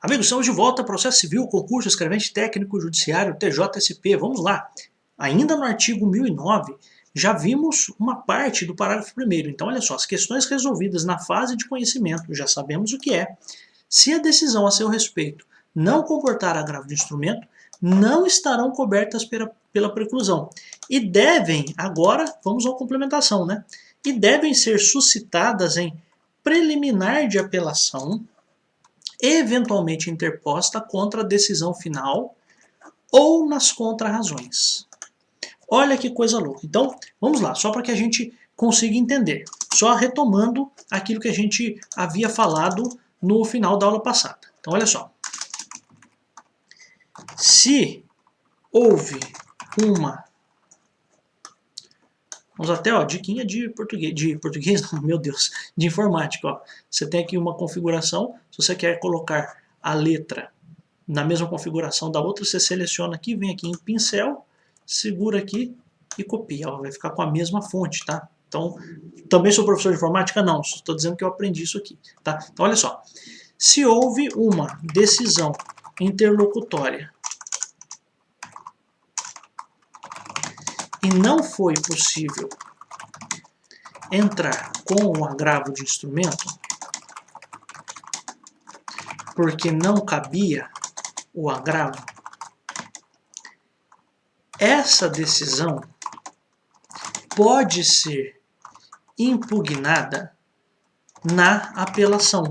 Amigos, estamos de volta, processo civil, concurso, escrevente técnico, judiciário, TJSP, vamos lá. Ainda no artigo 1009, já vimos uma parte do parágrafo 1º. Então, olha só, as questões resolvidas na fase de conhecimento, já sabemos o que é. Se a decisão a seu respeito não comportar agravo de instrumento, não estarão cobertas pela preclusão. E devem, agora, vamos à complementação, né? E devem ser suscitadas em preliminar de apelação, eventualmente interposta contra a decisão final ou nas contrarrazões. Olha que coisa louca. Então, vamos lá, só para que a gente consiga entender. Só retomando aquilo que a gente havia falado no final da aula passada. Então, olha só. Se houve uma... Vamos até, ó, diquinha de português, não, meu Deus, de informática. Ó. Você tem aqui uma configuração, se você quer colocar a letra na mesma configuração da outra, você seleciona aqui, vem aqui em pincel, segura aqui e copia. Ó, vai ficar com a mesma fonte, tá? Então, também sou professor de informática? Não, estou dizendo que eu aprendi isso aqui, tá? Então, olha só. Se houve uma decisão interlocutória e não foi possível entrar com o agravo de instrumento, porque não cabia o agravo, essa decisão pode ser impugnada na apelação,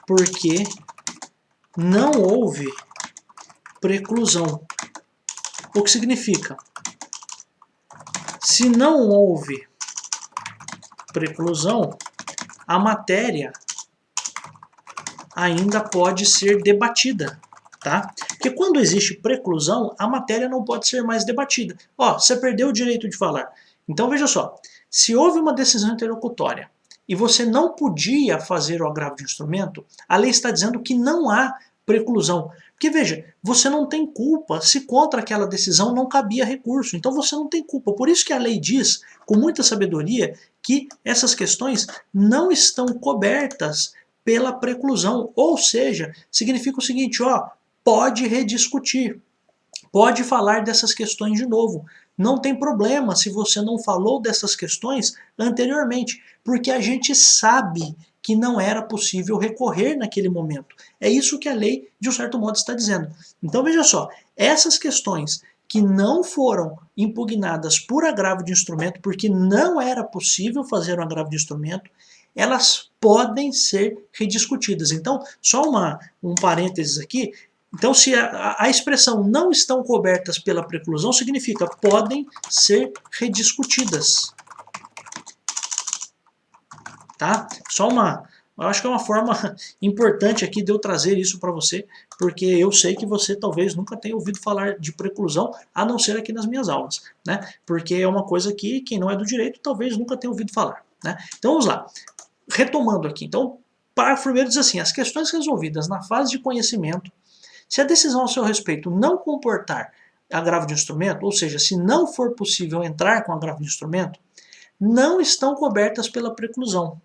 porque não houve preclusão. O que significa? Se não houve preclusão, a matéria ainda pode ser debatida, tá? Porque quando existe preclusão, a matéria não pode ser mais debatida. Ó, você perdeu o direito de falar. Então veja só, se houve uma decisão interlocutória e você não podia fazer o agravo de instrumento, a lei está dizendo que não há preclusão. Porque veja, você não tem culpa se contra aquela decisão não cabia recurso. Então você não tem culpa. Por isso que a lei diz, com muita sabedoria, que essas questões não estão cobertas pela preclusão. Ou seja, significa o seguinte, ó, pode rediscutir, pode falar dessas questões de novo. Não tem problema se você não falou dessas questões anteriormente, porque a gente sabe que não era possível recorrer naquele momento. É isso que a lei, de um certo modo, está dizendo. Então veja só, essas questões que não foram impugnadas por agravo de instrumento, porque não era possível fazer um agravo de instrumento, elas podem ser rediscutidas. Então, só um parênteses aqui. Então, se a expressão não estão cobertas pela preclusão, significa podem ser rediscutidas. Tá? Eu acho que é uma forma importante aqui de eu trazer isso para você, porque eu sei que você talvez nunca tenha ouvido falar de preclusão, a não ser aqui nas minhas aulas, né? Porque é uma coisa que quem não é do direito talvez nunca tenha ouvido falar, né? Então vamos lá. Retomando aqui, então, parágrafo primeiro diz assim, as questões resolvidas na fase de conhecimento, se a decisão a seu respeito não comportar agravo de instrumento, ou seja, se não for possível entrar com agravo de instrumento, não estão cobertas pela preclusão.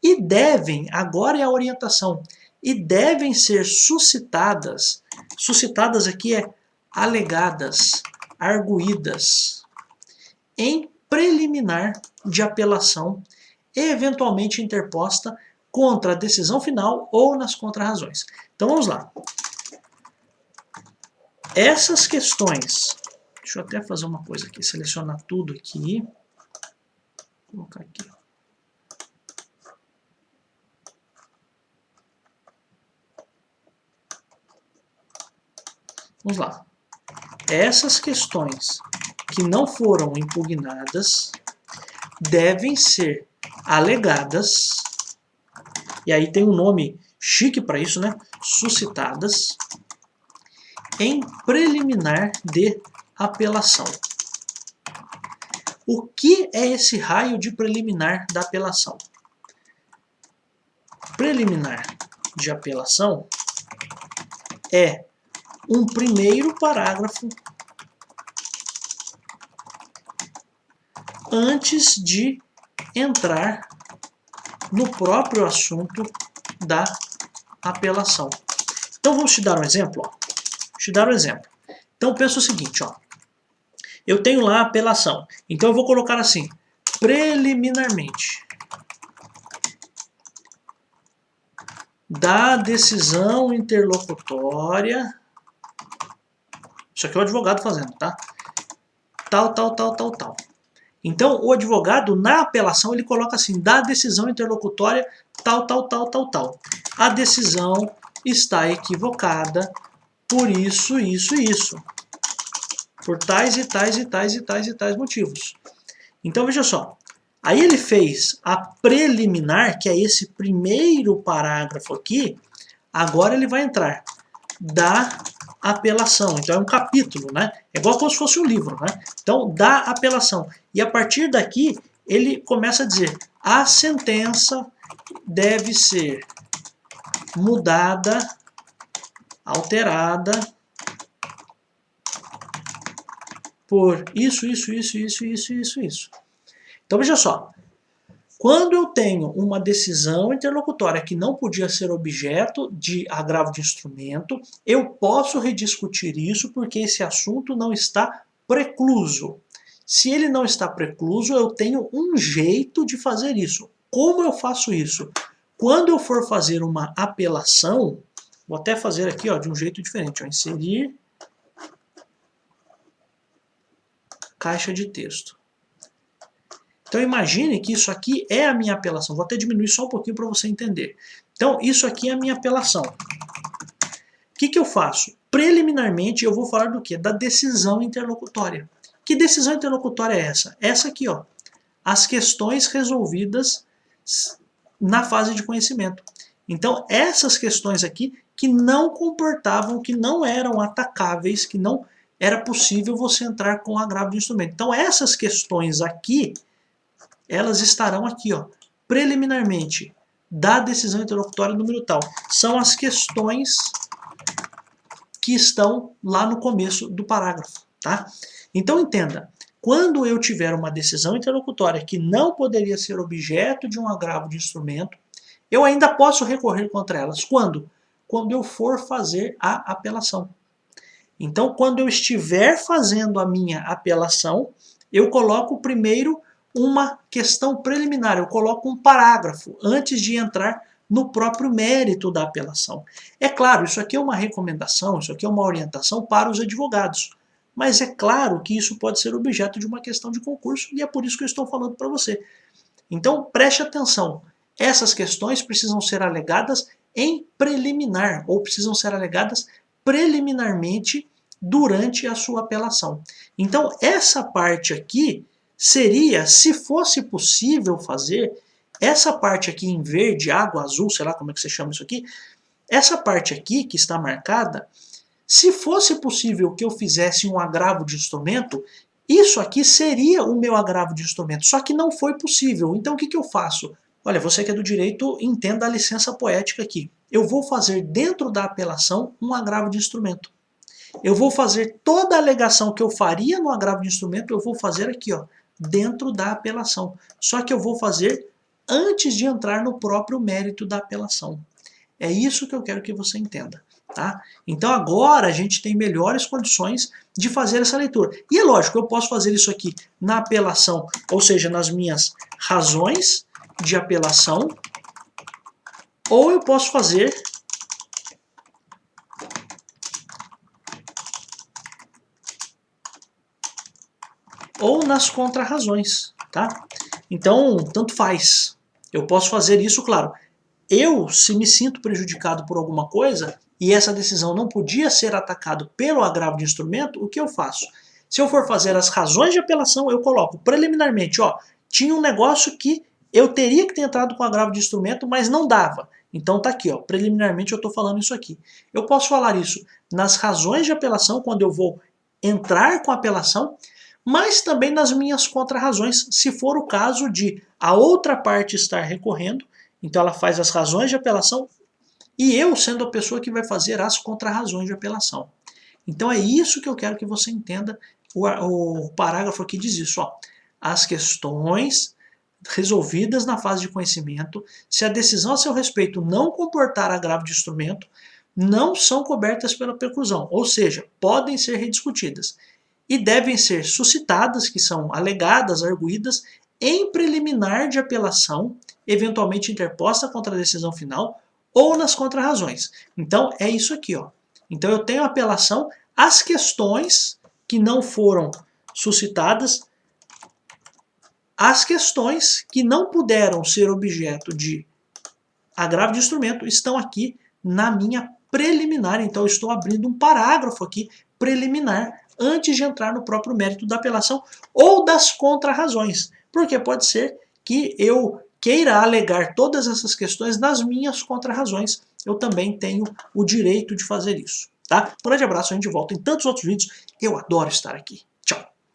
E devem, agora é a orientação, e devem ser suscitadas aqui é alegadas, arguídas, em preliminar de apelação, eventualmente interposta contra a decisão final ou nas contrarrazões. Então vamos lá. Essas questões, deixa eu até fazer uma coisa aqui, selecionar tudo aqui, vou colocar aqui. Vamos lá. Essas questões que não foram impugnadas devem ser alegadas, e aí tem um nome chique para isso, né? Suscitadas em preliminar de apelação. O que é esse raio de preliminar da apelação? Preliminar de apelação é um primeiro parágrafo antes de entrar no próprio assunto da apelação. Então vamos te dar um exemplo, ó. Vou te dar um exemplo. Então pensa o seguinte, ó. Eu tenho lá a apelação. Então eu vou colocar assim, preliminarmente, da decisão interlocutória. Isso aqui é o advogado fazendo, tá? Tal, tal, tal, tal, tal. Então, o advogado, na apelação, ele coloca assim, da decisão interlocutória, tal, tal, tal, tal, tal. A decisão está equivocada por isso, isso e isso. Por tais e tais e tais e tais e tais motivos. Então, veja só. Aí ele fez a preliminar, que é esse primeiro parágrafo aqui. Agora ele vai entrar da apelação. Então é um capítulo, né? É igual como se fosse um livro, né? Então, da apelação. E a partir daqui, ele começa a dizer, a sentença deve ser mudada, alterada, por isso, isso, isso, isso, isso, isso, isso. Então veja só, quando eu tenho uma decisão interlocutória que não podia ser objeto de agravo de instrumento, eu posso rediscutir isso porque esse assunto não está precluso. Se ele não está precluso, eu tenho um jeito de fazer isso. Como eu faço isso? Quando eu for fazer uma apelação, vou até fazer aqui ó, de um jeito diferente, ó, inserir caixa de texto. Então imagine que isso aqui é a minha apelação. Vou até diminuir só um pouquinho para você entender. Então isso aqui é a minha apelação. O que eu faço? Preliminarmente eu vou falar do quê? Da decisão interlocutória. Que decisão interlocutória é essa? Essa aqui, ó. As questões resolvidas na fase de conhecimento. Então essas questões aqui que não comportavam, que não eram atacáveis, que não era possível você entrar com agravo de instrumento. Então essas questões aqui, elas estarão aqui, ó, preliminarmente, da decisão interlocutória número tal. São as questões que estão lá no começo do parágrafo, tá? Então entenda, quando eu tiver uma decisão interlocutória que não poderia ser objeto de um agravo de instrumento, eu ainda posso recorrer contra elas. Quando? Quando eu for fazer a apelação. Então, quando eu estiver fazendo a minha apelação, eu coloco primeiro uma questão preliminar, eu coloco um parágrafo antes de entrar no próprio mérito da apelação. É claro, isso aqui é uma recomendação, isso aqui é uma orientação para os advogados, mas é claro que isso pode ser objeto de uma questão de concurso e é por isso que eu estou falando para você. Então preste atenção, essas questões precisam ser alegadas em preliminar ou precisam ser alegadas preliminarmente durante a sua apelação. Então essa parte aqui seria, se fosse possível fazer, essa parte aqui em verde, água azul, sei lá como é que você chama isso aqui, essa parte aqui que está marcada, se fosse possível que eu fizesse um agravo de instrumento, isso aqui seria o meu agravo de instrumento, só que não foi possível. Então o que eu faço? Olha, você que é do direito, entenda a licença poética aqui. Eu vou fazer dentro da apelação um agravo de instrumento. Eu vou fazer toda a alegação que eu faria no agravo de instrumento, eu vou fazer aqui, ó, dentro da apelação. Só que eu vou fazer antes de entrar no próprio mérito da apelação. É isso que eu quero que você entenda. Tá? Então agora a gente tem melhores condições de fazer essa leitura. E é lógico, eu posso fazer isso aqui na apelação, ou seja, nas minhas razões de apelação, ou eu posso fazer ou nas contrarrazões, tá? Então, tanto faz. Eu posso fazer isso, claro. Eu, se me sinto prejudicado por alguma coisa, e essa decisão não podia ser atacado pelo agravo de instrumento, o que eu faço? Se eu for fazer as razões de apelação, eu coloco preliminarmente, ó, tinha um negócio que eu teria que ter entrado com agravo de instrumento, mas não dava. Então tá aqui, ó, preliminarmente eu estou falando isso aqui. Eu posso falar isso nas razões de apelação, quando eu vou entrar com a apelação, mas também nas minhas contrarrazões, se for o caso de a outra parte estar recorrendo, então ela faz as razões de apelação e eu sendo a pessoa que vai fazer as contrarrazões de apelação. Então é isso que eu quero que você entenda, o parágrafo aqui diz isso, ó. As questões resolvidas na fase de conhecimento, se a decisão a seu respeito não comportar agravo de instrumento, não são cobertas pela preclusão, ou seja, podem ser rediscutidas e devem ser suscitadas, que são alegadas, arguídas, em preliminar de apelação, eventualmente interposta contra a decisão final, ou nas contrarrazões. Então, é isso aqui, ó. Então, eu tenho apelação às questões que não foram suscitadas, as questões que não puderam ser objeto de agravo de instrumento estão aqui na minha preliminar. Então, eu estou abrindo um parágrafo aqui preliminar antes de entrar no próprio mérito da apelação ou das contrarrazões. Porque pode ser que eu queira alegar todas essas questões nas minhas contrarrazões. Eu também tenho o direito de fazer isso. Tá? Um grande abraço, a gente volta em tantos outros vídeos. Eu adoro estar aqui.